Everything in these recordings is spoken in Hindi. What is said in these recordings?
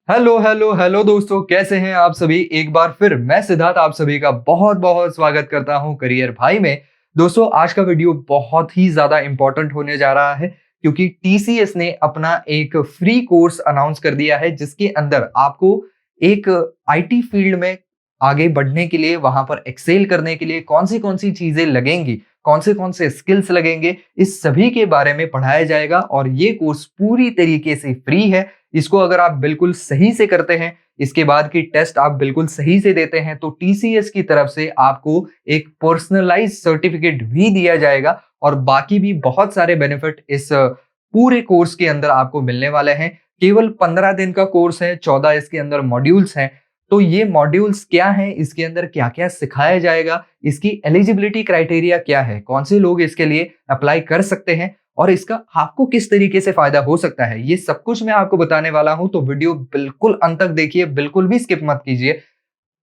हेलो हेलो हेलो दोस्तों, कैसे हैं आप सभी। एक बार फिर मैं सिद्धार्थ आप सभी का बहुत बहुत स्वागत करता हूं करियर भाई में। दोस्तों, आज का वीडियो बहुत ही ज्यादा इंपॉर्टेंट होने जा रहा है क्योंकि टीसीएस ने अपना एक फ्री कोर्स अनाउंस कर दिया है जिसके अंदर आपको एक आईटी फील्ड में आगे बढ़ने के लिए, वहां पर एक्सेल करने के लिए कौन सी चीजें लगेंगी, कौन से स्किल्स लगेंगे, इस सभी के बारे में पढ़ाया जाएगा। और ये कोर्स पूरी तरीके से फ्री है। इसको अगर आप बिल्कुल सही से करते हैं, इसके बाद की टेस्ट आप बिल्कुल सही से देते हैं, तो टीसीएस की तरफ से आपको एक पर्सनलाइज सर्टिफिकेट भी दिया जाएगा और बाकी भी बहुत सारे बेनिफिट इस पूरे कोर्स के अंदर आपको मिलने वाले हैं। केवल 15 दिन का कोर्स है, 14 इसके अंदर मॉड्यूल्स हैं। तो ये मॉड्यूल्स क्या हैं, इसके अंदर क्या क्या सिखाया जाएगा, इसकी एलिजिबिलिटी क्राइटेरिया क्या है, कौन से लोग इसके लिए अप्लाई कर सकते हैं और इसका आपको किस तरीके से फायदा हो सकता है, ये सब कुछ मैं आपको बताने वाला हूं। तो वीडियो बिल्कुल अंत तक देखिए, बिल्कुल भी स्किप मत कीजिए।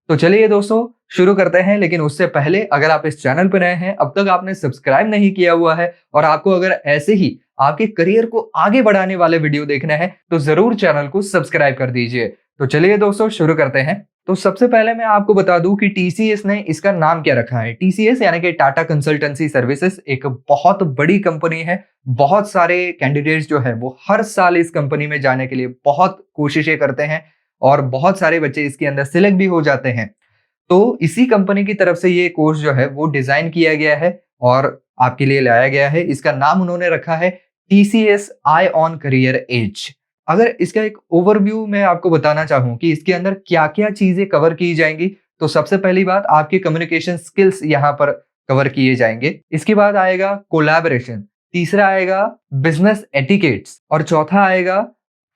तो चलिए दोस्तों, शुरू करते हैं। लेकिन उससे पहले अगर आप इस चैनल पर नए हैं, अब तक आपने सब्सक्राइब नहीं किया हुआ है और आपको अगर ऐसे ही आपके करियर को आगे बढ़ाने वाले वीडियो देखना है तो जरूर चैनल को सब्सक्राइब कर दीजिए। तो चलिए दोस्तों, शुरू करते हैं। तो सबसे पहले मैं आपको बता दूं कि टीसीएस ने इसका नाम क्या रखा है। टीसीएस यानी कि टाटा कंसल्टेंसी सर्विसेज एक बहुत बड़ी कंपनी है। बहुत सारे कैंडिडेट्स जो है वो हर साल इस कंपनी में जाने के लिए बहुत कोशिशें करते हैं और बहुत सारे बच्चे इसके अंदर सिलेक्ट भी हो जाते हैं। तो इसी कंपनी की तरफ से ये कोर्स जो है वो डिजाइन किया गया है और आपके लिए लाया गया है। इसका नाम उन्होंने रखा है TCS iON career edge. अगर इसका एक ओवरव्यू मैं आपको बताना चाहूं कि इसके अंदर क्या क्या चीजें कवर की जाएंगी, तो सबसे पहली बात आपके कम्युनिकेशन स्किल्स यहाँ पर कवर किए जाएंगे। इसके बाद आएगा कोलैबोरेशन, तीसरा आएगा बिजनेस एटिकेट्स और चौथा आएगा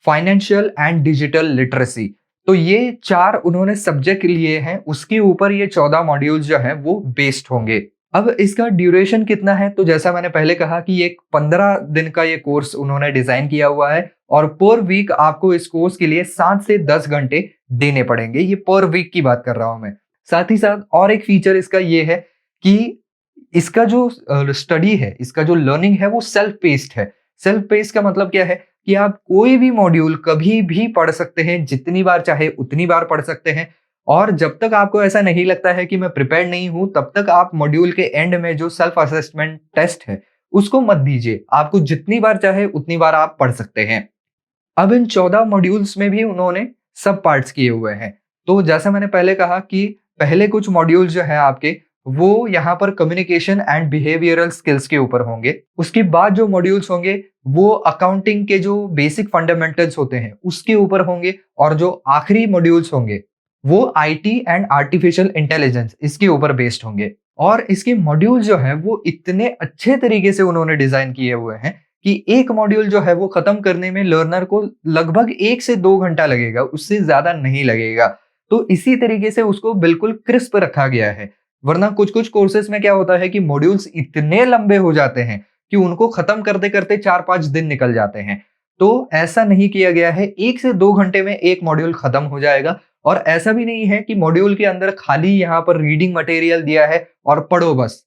फाइनेंशियल एंड डिजिटल लिटरेसी। तो ये 4 उन्होंने सब्जेक्ट लिए हैं, उसके ऊपर ये 14 मॉड्यूल्स जो हैं वो बेस्ड होंगे। अब इसका ड्यूरेशन कितना है, तो जैसा मैंने पहले कहा कि एक 15 दिन का ये कोर्स उन्होंने डिजाइन किया हुआ है और पर वीक आपको इस कोर्स के लिए 7 से 10 घंटे देने पड़ेंगे। ये पर वीक की बात कर रहा हूं मैं। साथ ही साथ और एक फीचर इसका ये है कि इसका जो स्टडी है, इसका जो लर्निंग है वो सेल्फ पेस्ड है। सेल्फ पेस्ड का मतलब क्या है कि आप कोई भी मॉड्यूल कभी भी पढ़ सकते हैं, जितनी बार चाहे उतनी बार पढ़ सकते हैं। और जब तक आपको ऐसा नहीं लगता है कि मैं प्रिपेयर्ड नहीं हूं, तब तक आप मॉड्यूल के एंड में जो सेल्फ असेसमेंट टेस्ट है उसको मत दीजिए। आपको जितनी बार चाहे उतनी बार आप पढ़ सकते हैं। अब इन 14 मॉड्यूल्स में भी उन्होंने सब पार्ट्स किए हुए हैं। तो जैसा मैंने पहले कहा कि पहले कुछ मॉड्यूल्स जो है आपके, वो यहाँ पर कम्युनिकेशन एंड बिहेवियरल स्किल्स के ऊपर होंगे। उसके बाद जो मॉड्यूल्स होंगे वो अकाउंटिंग के जो बेसिक फंडामेंटल्स होते हैं उसके ऊपर होंगे और जो आखिरी मॉड्यूल्स होंगे वो आईटी एंड आर्टिफिशियल इंटेलिजेंस इसके ऊपर बेस्ड होंगे। और इसके मॉड्यूल जो है वो इतने अच्छे तरीके से उन्होंने डिजाइन किए हुए हैं कि एक मॉड्यूल जो है वो खत्म करने में लर्नर को लगभग 1 से 2 घंटा लगेगा, उससे ज्यादा नहीं लगेगा। तो इसी तरीके से उसको बिल्कुल क्रिस्प रखा गया है। वरना कुछ कुछ कोर्सेज में क्या होता है कि मॉड्यूल्स इतने लंबे हो जाते हैं कि उनको खत्म करते करते 4-5 दिन निकल जाते हैं। तो ऐसा नहीं किया गया है, 1 से 2 घंटे में एक मॉड्यूल खत्म हो जाएगा। और ऐसा भी नहीं है कि मॉड्यूल के अंदर खाली यहाँ पर रीडिंग मटेरियल दिया है और पढ़ो बस,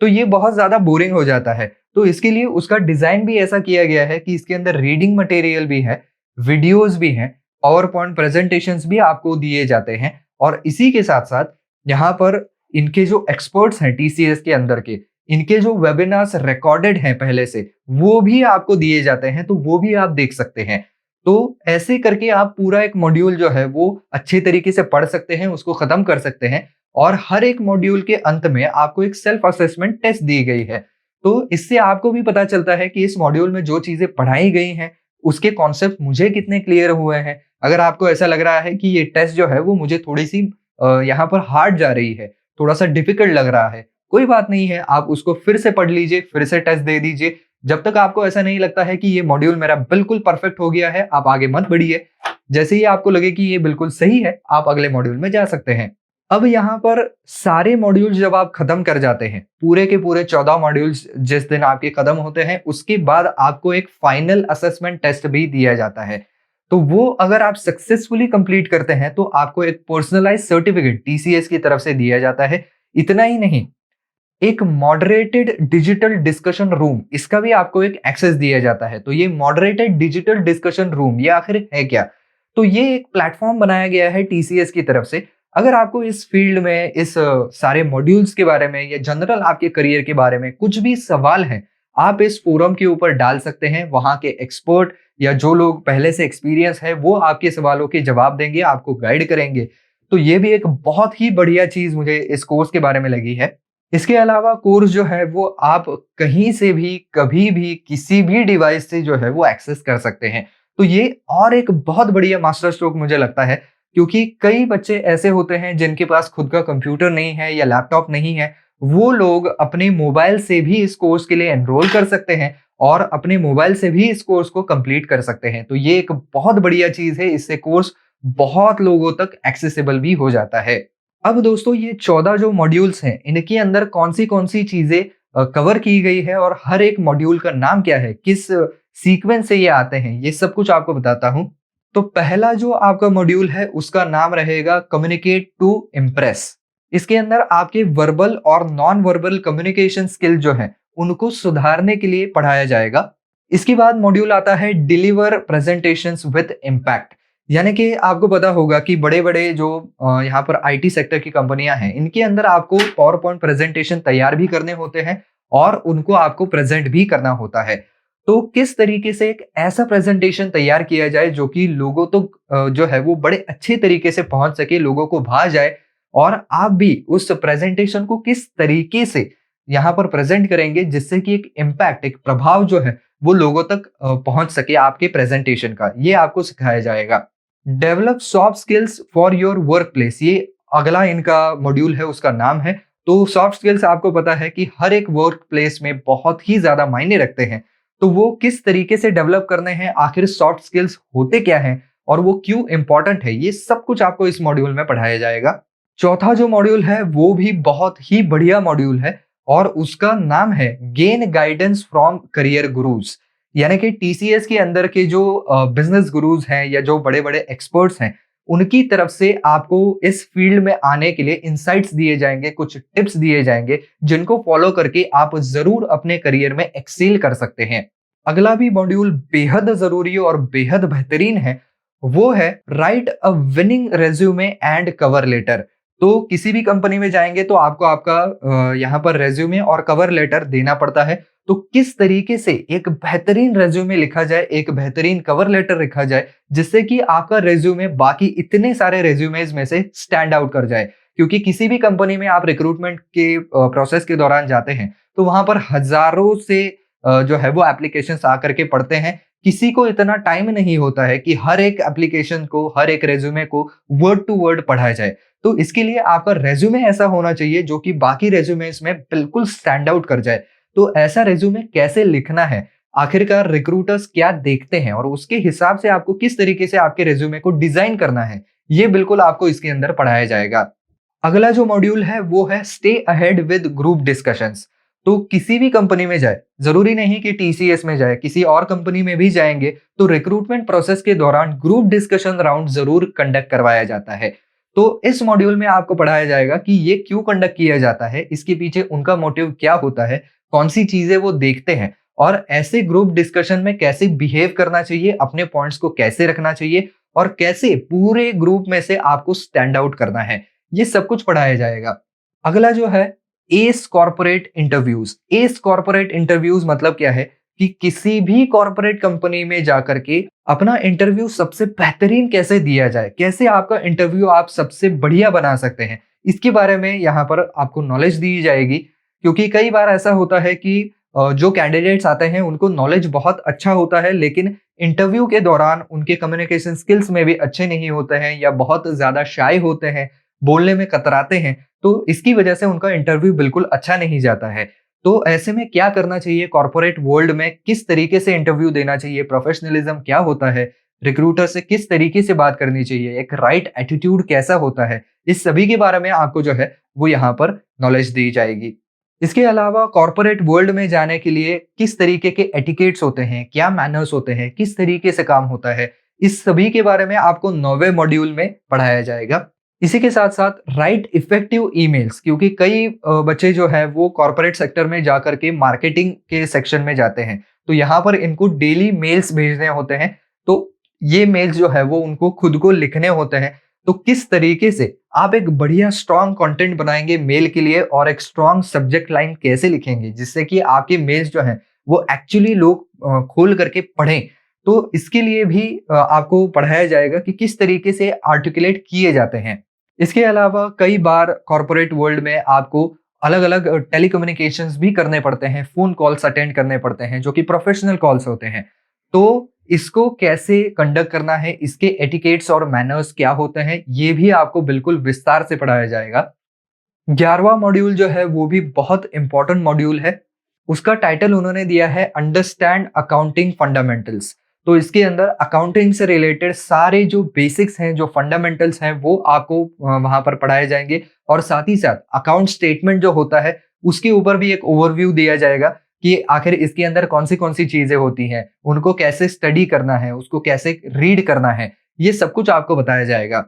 तो ये बहुत ज्यादा बोरिंग हो जाता है। तो इसके लिए उसका डिजाइन भी ऐसा किया गया है कि इसके अंदर रीडिंग मटेरियल भी है, वीडियोस भी हैं, पावर पॉइंट प्रेजेंटेशंस भी आपको दिए जाते हैं। और इसी के साथ साथ यहाँ पर इनके जो एक्सपर्ट्स हैं टीसीएस के अंदर के, इनके जो वेबिनार्स रिकॉर्डेड हैं पहले से, वो भी आपको दिए जाते हैं, तो वो भी आप देख सकते हैं। तो ऐसे करके आप पूरा एक मॉड्यूल जो है वो अच्छे तरीके से पढ़ सकते हैं, उसको खत्म कर सकते हैं। और हर एक मॉड्यूल के अंत में आपको एक सेल्फ असेसमेंट टेस्ट दी गई है। तो इससे आपको भी पता चलता है कि इस मॉड्यूल में जो चीजें पढ़ाई गई हैं उसके कॉन्सेप्ट मुझे कितने क्लियर हुए हैं। अगर आपको ऐसा लग रहा है कि ये टेस्ट जो है वो मुझे थोड़ी सी यहाँ पर हार्ड जा रही है, थोड़ा सा डिफिकल्ट लग रहा है, कोई बात नहीं है, आप उसको फिर से पढ़ लीजिए, फिर से टेस्ट दे दीजिए। जब तक आपको ऐसा नहीं लगता है कि ये मॉड्यूल मेरा बिल्कुल परफेक्ट हो गया है, आप आगे मत बढ़िए। जैसे ही आपको लगे कि ये बिल्कुल सही है, आप अगले मॉड्यूल में जा सकते हैं। अब यहाँ पर सारे मॉड्यूल्स जब आप खत्म कर जाते हैं, पूरे के पूरे 14 मॉड्यूल्स जिस दिन आपके खत्म होते हैं, उसके बाद आपको एक फाइनल असेसमेंट टेस्ट भी दिया जाता है। तो वो अगर आप सक्सेसफुली कंप्लीट करते हैं तो आपको एक पर्सनलाइज सर्टिफिकेट टीसीएस की तरफ से दिया जाता है। इतना ही नहीं, एक मॉडरेटेड डिजिटल डिस्कशन रूम, इसका भी आपको एक एक्सेस दिया जाता है। तो ये मॉडरेटेड डिजिटल डिस्कशन रूम ये आखिर है क्या? तो ये एक प्लेटफॉर्म बनाया गया है टीसीएस की तरफ से। अगर आपको इस फील्ड में इस सारे मॉड्यूल्स के बारे में या जनरल आपके करियर के बारे में कुछ भी सवाल है, आप इस फोरम के ऊपर डाल सकते हैं। वहाँ के एक्सपर्ट या जो लोग पहले से एक्सपीरियंस है वो आपके सवालों के जवाब देंगे, आपको गाइड करेंगे। तो ये भी एक बहुत ही बढ़िया चीज़ मुझे इस कोर्स के बारे में लगी है। इसके अलावा कोर्स जो है वो आप कहीं से भी, कभी भी, किसी भी डिवाइस से जो है वो एक्सेस कर सकते हैं। तो ये और एक बहुत बढ़िया मास्टर स्ट्रोक मुझे लगता है, क्योंकि कई बच्चे ऐसे होते हैं जिनके पास खुद का कंप्यूटर नहीं है या लैपटॉप नहीं है। वो लोग अपने मोबाइल से भी इस कोर्स के लिए एनरोल कर सकते हैं और अपने मोबाइल से भी इस कोर्स को कंप्लीट कर सकते हैं। तो ये एक बहुत बढ़िया चीज़ है, इससे कोर्स बहुत लोगों तक एक्सेसिबल भी हो जाता है। अब दोस्तों ये 14 जो मॉड्यूल्स हैं, इनके अंदर कौन सी चीज़ें कवर की गई है और हर एक मॉड्यूल का नाम क्या है, किस सीक्वेंस से ये आते हैं, ये सब कुछ आपको बताता हूँ। तो पहला जो आपका मॉड्यूल है उसका नाम रहेगा कम्युनिकेट टू इम्प्रेस। इसके अंदर आपके वर्बल और नॉन वर्बल कम्युनिकेशन स्किल जो है उनको सुधारने के लिए पढ़ाया जाएगा। इसके बाद मॉड्यूल आता है डिलीवर प्रेजेंटेशंस विद इम्पैक्ट। यानी कि आपको पता होगा कि बड़े-बड़े जो यहाँ पर आईटी सेक्टर की कंपनियां हैं, इनके अंदर आपको पावर पॉइंट प्रेजेंटेशन तैयार भी करने होते हैं और उनको आपको प्रेजेंट भी करना होता है। तो किस तरीके से एक ऐसा प्रेजेंटेशन तैयार किया जाए जो कि लोगों तक जो है वो बड़े अच्छे तरीके से पहुंच सके, लोगों को भा जाए, और आप भी उस प्रेजेंटेशन को किस तरीके से यहाँ पर प्रेजेंट करेंगे जिससे कि एक इम्पैक्ट, एक प्रभाव जो है वो लोगों तक पहुंच सके आपके प्रेजेंटेशन का, ये आपको सिखाया जाएगा। Develop soft skills for your work place, ये अगला इनका मॉड्यूल है, उसका नाम है। तो सॉफ्ट स्किल्स आपको पता है कि हर एक वर्क प्लेस में बहुत ही ज्यादा मायने रखते हैं। तो वो किस तरीके से डेवलप करने हैं, आखिर सॉफ्ट स्किल्स होते क्या हैं और वो क्यों इंपॉर्टेंट है, ये सब कुछ आपको इस मॉड्यूल में पढ़ाया जाएगा। चौथा जो मॉड्यूल है वो भी बहुत ही बढ़िया मॉड्यूल है और उसका नाम है gain guidance from career gurus. यानी कि टीसीएस के अंदर के जो बिजनेस गुरुज हैं या जो बड़े-बड़े एक्सपर्ट्स हैं, उनकी तरफ से आपको इस फील्ड में आने के लिए इनसाइट्स दिए जाएंगे, कुछ टिप्स दिए जाएंगे जिनको फॉलो करके आप जरूर अपने करियर में एक्सेल कर सकते हैं। अगला भी मॉड्यूल बेहद जरूरी और बेहद बेहतरीन है, वो है write a winning resume and cover letter. तो किसी भी कंपनी में जाएंगे तो आपको आपका यहाँ पर रेज्यूमे और कवर लेटर देना पड़ता है। तो किस तरीके से एक बेहतरीन रेज्यूमे लिखा जाए, एक बेहतरीन कवर लेटर लिखा जाए, जिससे कि आपका रेज्यूमे बाकी इतने सारे रेज्यूमेज में से स्टैंड आउट कर जाए। क्योंकि किसी भी कंपनी में आप रिक्रूटमेंट के प्रोसेस के दौरान जाते हैं तो वहां पर हजारों से जो है वो एप्लीकेशंस आकर के पढ़ते हैं। किसी को इतना टाइम नहीं होता है कि हर एक एप्लीकेशन को, हर एक रेज्यूमे को वर्ड टू वर्ड पढ़ा जाए। तो इसके लिए आपका रेज्यूमे ऐसा होना चाहिए जो कि बाकी रेज्यूमेस में बिल्कुल स्टैंड आउट कर जाए। तो ऐसा रेज्यूमे कैसे लिखना है, आखिरकार रिक्रूटर्स क्या देखते हैं और उसके हिसाब से आपको किस तरीके से आपके रेज्यूमे को डिजाइन करना है, ये बिल्कुल आपको इसके अंदर पढ़ाया जाएगा। अगला जो मॉड्यूल है वो है stay ahead with group discussions. तो किसी भी कंपनी में जाए, जरूरी नहीं कि टीसीएस में जाए, किसी और कंपनी में भी जाएंगे तो रिक्रूटमेंट प्रोसेस के दौरान ग्रुप डिस्कशन राउंड जरूर कंडक्ट करवाया जाता है। तो इस मॉड्यूल में आपको पढ़ाया जाएगा कि ये क्यों कंडक्ट किया जाता है, इसके पीछे उनका मोटिव क्या होता है, कौन सी चीजें वो देखते हैं और ऐसे ग्रुप डिस्कशन में कैसे बिहेव करना चाहिए, अपने पॉइंट्स को कैसे रखना चाहिए और कैसे पूरे ग्रुप में से आपको स्टैंड आउट करना है, ये सब कुछ पढ़ाया जाएगा। अगला जो है S corporate interviews. S corporate interviews मतलब क्या है कि किसी भी कॉर्पोरेट कंपनी में जाकर के अपना इंटरव्यू सबसे बेहतरीन कैसे दिया जाए, कैसे आपका इंटरव्यू आप सबसे बढ़िया बना सकते हैं, इसके बारे में यहाँ पर आपको नॉलेज दी जाएगी। क्योंकि कई बार ऐसा होता है कि जो कैंडिडेट्स आते हैं उनको नॉलेज बहुत अच्छा होता है लेकिन इंटरव्यू के दौरान उनके कम्युनिकेशन स्किल्स में भी अच्छे नहीं होते हैं या बहुत ज्यादा शाय होते हैं, बोलने में कतराते हैं। तो इसकी वजह से उनका इंटरव्यू बिल्कुल अच्छा नहीं जाता है। तो ऐसे में क्या करना चाहिए, कॉर्पोरेट वर्ल्ड में किस तरीके से इंटरव्यू देना चाहिए, प्रोफेशनलिज्म क्या होता है, रिक्रूटर से किस तरीके से बात करनी चाहिए, एक राइट एटीट्यूड कैसा होता है, इस सभी के बारे में आपको जो है वो यहाँ पर नॉलेज दी जाएगी। इसके अलावा कॉर्पोरेट वर्ल्ड में जाने के लिए किस तरीके के एटिकेट्स होते हैं, क्या मैनर्स होते हैं, किस तरीके से काम होता है, इस सभी के बारे में आपको 9वें मॉड्यूल में पढ़ाया जाएगा। इसी के साथ साथ राइट इफेक्टिव ईमेल्स, क्योंकि कई बच्चे जो है वो कॉर्पोरेट सेक्टर में जाकर के मार्केटिंग के सेक्शन में जाते हैं, तो यहाँ पर इनको डेली मेल्स भेजने होते हैं। तो ये मेल्स जो है वो उनको खुद को लिखने होते हैं, तो किस तरीके से आप एक बढ़िया स्ट्रॉन्ग कंटेंट बनाएंगे मेल के लिए और एक स्ट्रॉन्ग सब्जेक्ट लाइन कैसे लिखेंगे जिससे कि आपके मेल्स जो हैं वो एक्चुअली लोग खोल करके पढ़ें। तो इसके लिए भी आपको पढ़ाया जाएगा कि किस तरीके से आर्टिकुलेट किए जाते हैं। इसके अलावा कई बार कॉर्पोरेट वर्ल्ड में आपको अलग-अलग टेलीकम्युनिकेशंस भी करने पड़ते हैं, फ़ोन कॉल्स अटेंड करने पड़ते हैं जो कि प्रोफेशनल कॉल्स होते हैं। तो इसको कैसे कंडक्ट करना है, इसके एटिकेट्स और मैनर्स क्या होते हैं, ये भी आपको बिल्कुल विस्तार से पढ़ाया जाएगा। 11वां मॉड्यूल जो है वो भी बहुत इंपॉर्टेंट मॉड्यूल है। उसका टाइटल उन्होंने दिया है अंडरस्टैंड अकाउंटिंग फंडामेंटल्स। तो इसके अंदर अकाउंटिंग से रिलेटेड सारे जो बेसिक्स हैं, जो फंडामेंटल्स हैं वो आपको वहाँ पर पढ़ाए जाएँगे और साथ ही साथ अकाउंट स्टेटमेंट जो होता है उसके ऊपर भी एक ओवरव्यू दिया जाएगा कि आखिर इसके अंदर कौन सी चीज़ें होती हैं, उनको कैसे स्टडी करना है, उसको कैसे रीड करना है, ये सब कुछ आपको बताया जाएगा।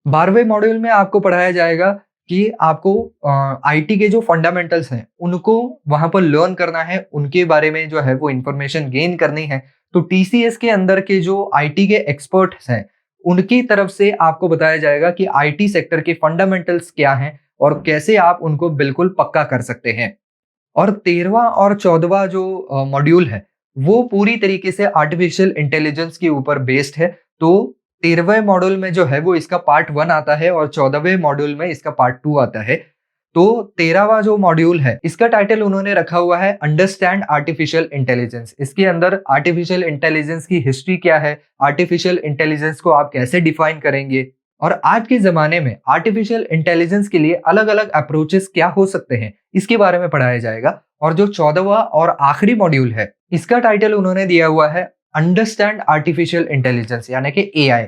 12वें मॉड्यूल में आपको पढ़ाया जाएगा कि आपको आईटी के जो फंडामेंटल्स हैं, उनको वहाँ पर लर्न करना है, उनके बारे में जो है वो इन्फॉर्मेशन गेन करनी है। तो टीसीएस के अंदर के जो आईटी के एक्सपर्ट्स हैं, उनकी तरफ से आपको बताया जाएगा कि आईटी सेक्टर के फंडामेंटल्स क्या हैं और कैसे आप उनको बिल्कुल पक्का कर सकते हैं। और 13वां और 14वां जो मॉड्यूल है, वो पूरी तरीके से आर्टिफिशियल इंटेलिजेंस के ऊपर बेस्ड है। तो 13वें मॉड्यूल में जो है वो इसका पार्ट 1 आता है और 14वें मॉड्यूल में इसका पार्ट 2 आता है। तो 13वां जो मॉड्यूल है, इसका टाइटल उन्होंने रखा हुआ है अंडरस्टैंड आर्टिफिशियल इंटेलिजेंस। इसके अंदर आर्टिफिशियल इंटेलिजेंस की हिस्ट्री क्या है, आर्टिफिशियल इंटेलिजेंस को आप कैसे डिफाइन करेंगे और आज के ज़माने में आर्टिफिशियल इंटेलिजेंस के लिए अलग-अलग अप्रोचेस क्या हो सकते हैं, इसके बारे में पढ़ाया जाएगा। और जो 14वां और आखिरी मॉड्यूल है, इसका टाइटल उन्होंने दिया हुआ है अंडरस्टैंड आर्टिफिशियल इंटेलिजेंस यानी कि एआई।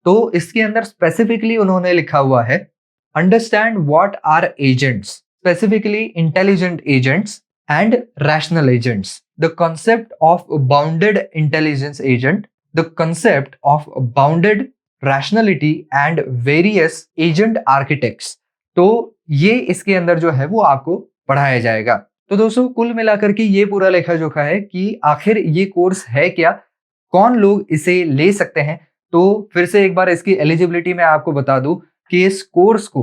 तो इसके अंदर स्पेसिफिकली उन्होंने लिखा हुआ है understand what are agents, specifically intelligent agents and rational agents, the concept of bounded intelligence agent, the concept of bounded rationality and various agent architects. तो ये इसके अंदर जो है वो आपको पढ़ाया जाएगा। तो दोस्तों कुल मिलाकर के ये पूरा लेखा जोखा है कि आखिर ये कोर्स है क्या, कौन लोग इसे ले सकते हैं। तो फिर से एक बार इसकी एलिजिबिलिटी मैं आपको बता दूं कि इस कोर्स को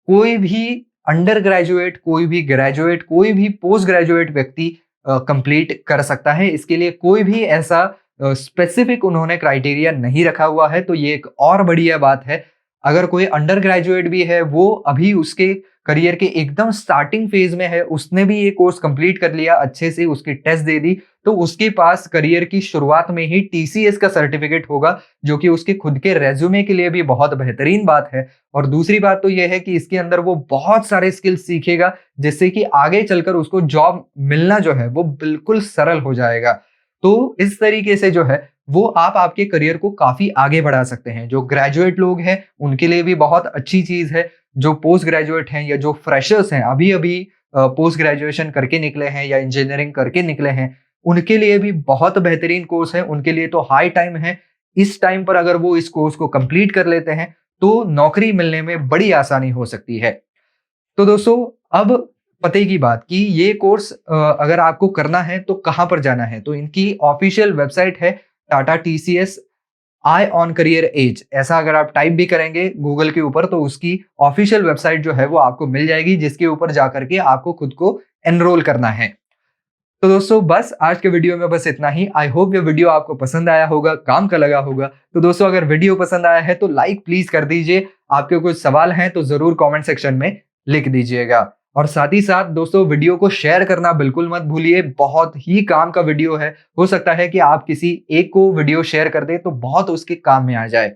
कोई भी अंडर ग्रेजुएट, कोई भी ग्रेजुएट, कोई भी पोस्ट ग्रेजुएट व्यक्ति कंप्लीट कर सकता है। इसके लिए कोई भी ऐसा स्पेसिफिक उन्होंने क्राइटेरिया नहीं रखा हुआ है, तो ये एक और बढ़िया बात है। अगर कोई अंडर ग्रेजुएट भी है, वो अभी उसके करियर के एकदम स्टार्टिंग फेज में है, उसने भी ये कोर्स कंप्लीट कर लिया अच्छे से, उसकी टेस्ट दे दी, तो उसके पास करियर की शुरुआत में ही टीसीएस का सर्टिफिकेट होगा, जो कि उसके खुद के रेज्यूमे के लिए भी बहुत बेहतरीन बात है। और दूसरी बात तो यह है कि इसके अंदर वो बहुत सारे स्किल्स सीखेगा, जिससे कि आगे चलकर उसको जॉब मिलना जो है वो बिल्कुल सरल हो जाएगा। तो इस तरीके से जो है वो आप आपके करियर को काफी आगे बढ़ा सकते हैं। जो ग्रेजुएट लोग हैं उनके लिए भी बहुत अच्छी चीज है। जो पोस्ट ग्रेजुएट हैं या जो फ्रेशर्स हैं, अभी अभी पोस्ट ग्रेजुएशन करके निकले हैं या इंजीनियरिंग करके निकले हैं, उनके लिए भी बहुत बेहतरीन कोर्स है। उनके लिए तो हाई टाइम है। इस टाइम पर अगर वो इस कोर्स को कंप्लीट कर लेते हैं तो नौकरी मिलने में बड़ी आसानी हो सकती है। तो दोस्तों अब पते की बात कि ये कोर्स अगर आपको करना है तो कहाँ पर जाना है, तो इनकी ऑफिशियल वेबसाइट है Tata TCS iON career edge. ऐसा अगर आप टाइप भी करेंगे गूगल के ऊपर तो उसकी ऑफिशियल वेबसाइट जो है वो आपको मिल जाएगी, जिसके ऊपर जाकर के आपको खुद को एनरोल करना है। तो दोस्तों बस आज के वीडियो में बस इतना ही। आई होप ये वीडियो आपको पसंद आया होगा, काम का लगा होगा। तो दोस्तों अगर वीडियो पसंद आया है तो लाइक प्लीज कर दीजिए। आपके कुछ सवाल हैं तो जरूर कमेंट सेक्शन में लिख दीजिएगा। और साथ ही साथ दोस्तों वीडियो को शेयर करना बिल्कुल मत भूलिए। बहुत ही काम का वीडियो है, हो सकता है कि आप किसी एक को वीडियो शेयर कर दें तो बहुत उसके काम में आ जाए।